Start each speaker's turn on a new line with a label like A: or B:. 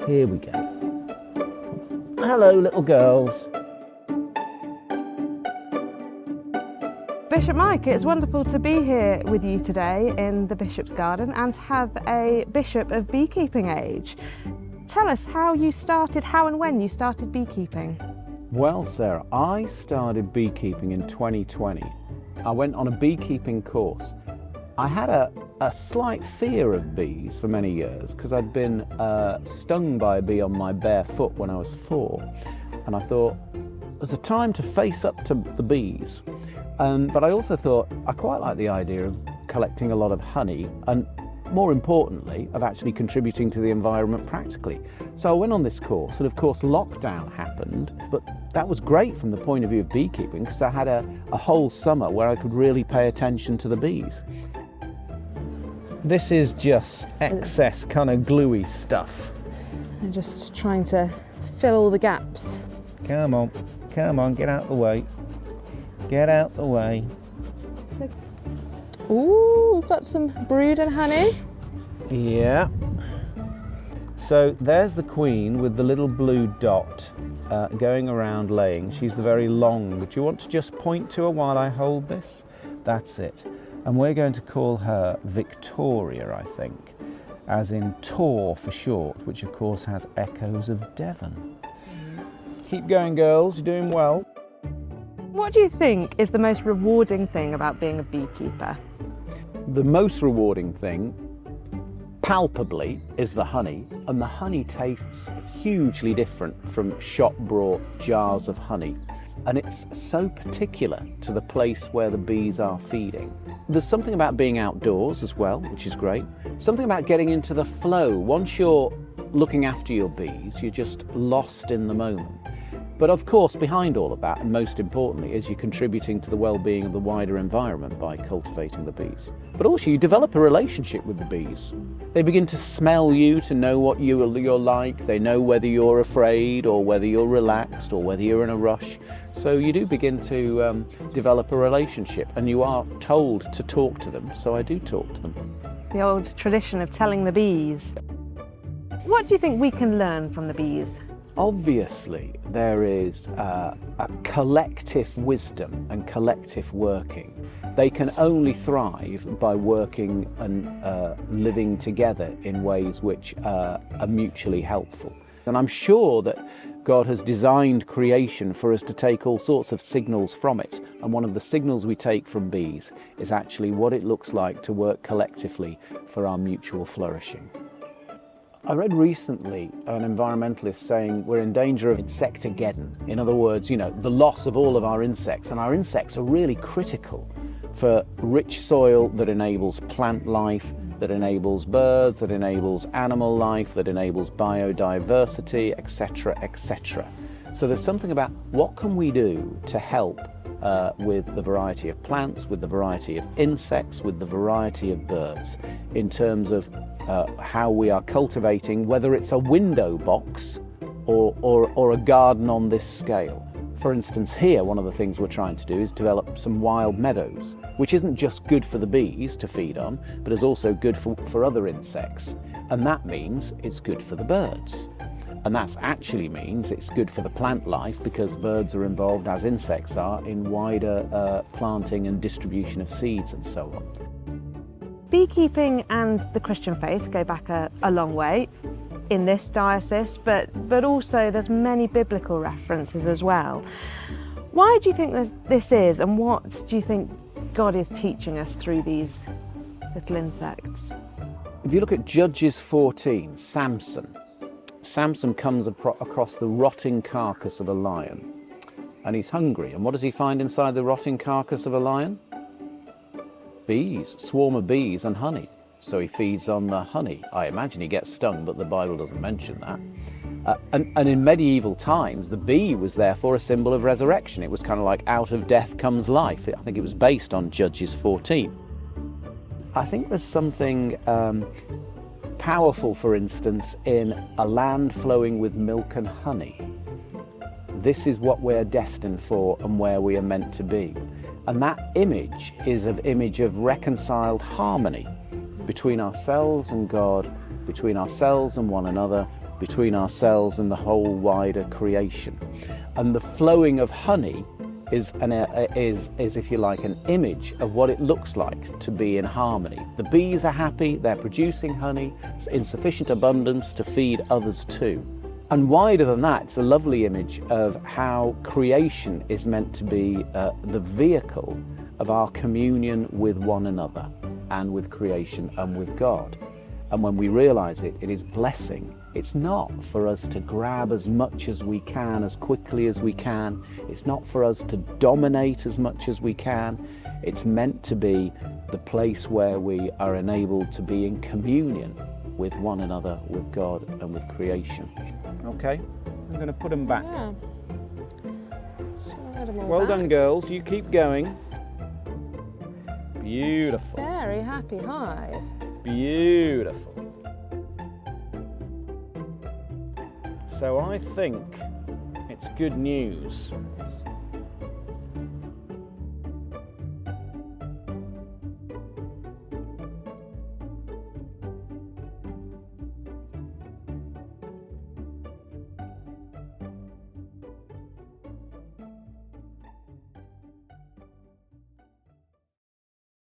A: Here we go. Hello, little girls.
B: Bishop Mike, it's wonderful to be here with you today in the Bishop's Garden and to have a bishop of beekeeping age. Tell us how and when you started beekeeping.
A: Well, Sarah, I started beekeeping in 2020. I went on a beekeeping course. I had a slight fear of bees for many years because I'd been stung by a bee on my bare foot when I was 4. And I thought, there's a time to face up to the bees. But I also thought I quite like the idea of collecting a lot of honey and, more importantly, of actually contributing to the environment practically. So I went on this course, and of course lockdown happened, but that was great from the point of view of beekeeping because I had a whole summer where I could really pay attention to the bees. This is just excess kind of gluey stuff.
B: I'm just trying to fill all the gaps.
A: Come on, get out the way. Get out the way.
B: Ooh, we've got some brood and honey.
A: Yeah. So there's the queen with the little blue dot going around laying. She's the very long. Do you want to just point to her while I hold this? That's it. And we're going to call her Victoria, I think, as in Tor for short, which of course has echoes of Devon. Keep going, girls. You're doing well.
B: What do you think is the most rewarding thing about being a beekeeper?
A: The most rewarding thing, palpably, is the honey, and the honey tastes hugely different from shop-brought jars of honey, and it's so particular to the place where the bees are feeding. There's something about being outdoors as well, which is great. Something about getting into the flow. Once you're looking after your bees, you're just lost in the moment. But of course, behind all of that, and most importantly, is you're contributing to the well-being of the wider environment by cultivating the bees. But also, you develop a relationship with the bees. They begin to smell you, to know what you're like. They know whether you're afraid or whether you're relaxed or whether you're in a rush. So you do begin to develop a relationship, and you are told to talk to them, so I do talk to them.
B: The old tradition of telling the bees. What do you think we can learn from the bees?
A: Obviously, there is a collective wisdom and collective working. They can only thrive by working and living together in ways which are mutually helpful. And I'm sure that God has designed creation for us to take all sorts of signals from it. And one of the signals we take from bees is actually what it looks like to work collectively for our mutual flourishing. I read recently an environmentalist saying we're in danger of insectageddon. In other words, the loss of all of our insects. And our insects are really critical for rich soil that enables plant life, that enables birds, that enables animal life, that enables biodiversity, etc., etc. So there's something about what can we do to help with the variety of plants, with the variety of insects, with the variety of birds, in terms of how we are cultivating, whether it's a window box or a garden on this scale. For instance, here, one of the things we're trying to do is develop some wild meadows, which isn't just good for the bees to feed on, but is also good for other insects. And that means it's good for the birds. And that actually means it's good for the plant life because birds are involved, as insects are, in wider planting and distribution of seeds and so on.
B: Beekeeping and the Christian faith go back a long way in this diocese, but also there's many biblical references as well. Why do you think this is, and what do you think God is teaching us through these little insects?
A: If you look at Judges 14, Samson comes across the rotting carcass of a lion, and he's hungry. And what does he find inside the rotting carcass of a lion? Bees, swarm of bees and honey. So he feeds on the honey. I imagine he gets stung, but the Bible doesn't mention that. And in medieval times, the bee was therefore a symbol of resurrection. It was kind of like out of death comes life. I think it was based on Judges 14. I think there's something powerful, for instance, in a land flowing with milk and honey. This is what we're destined for and where we are meant to be. And that image is an image of reconciled harmony between ourselves and God, between ourselves and one another, between ourselves and the whole wider creation. And the flowing of honey is, if you like, an image of what it looks like to be in harmony. The bees are happy, they're producing honey in sufficient abundance to feed others too. And wider than that, it's a lovely image of how creation is meant to be the vehicle of our communion with one another and with creation and with God. And when we realize it, it is blessing. It's not for us to grab as much as we can, as quickly as we can. It's not for us to dominate as much as we can. It's meant to be the place where we are enabled to be in communion with one another, with God and with creation. Okay, I'm going to put them back.
B: Yeah.
A: Well done, girls. You keep going. Beautiful.
B: Very happy hive.
A: Beautiful. So I think it's good news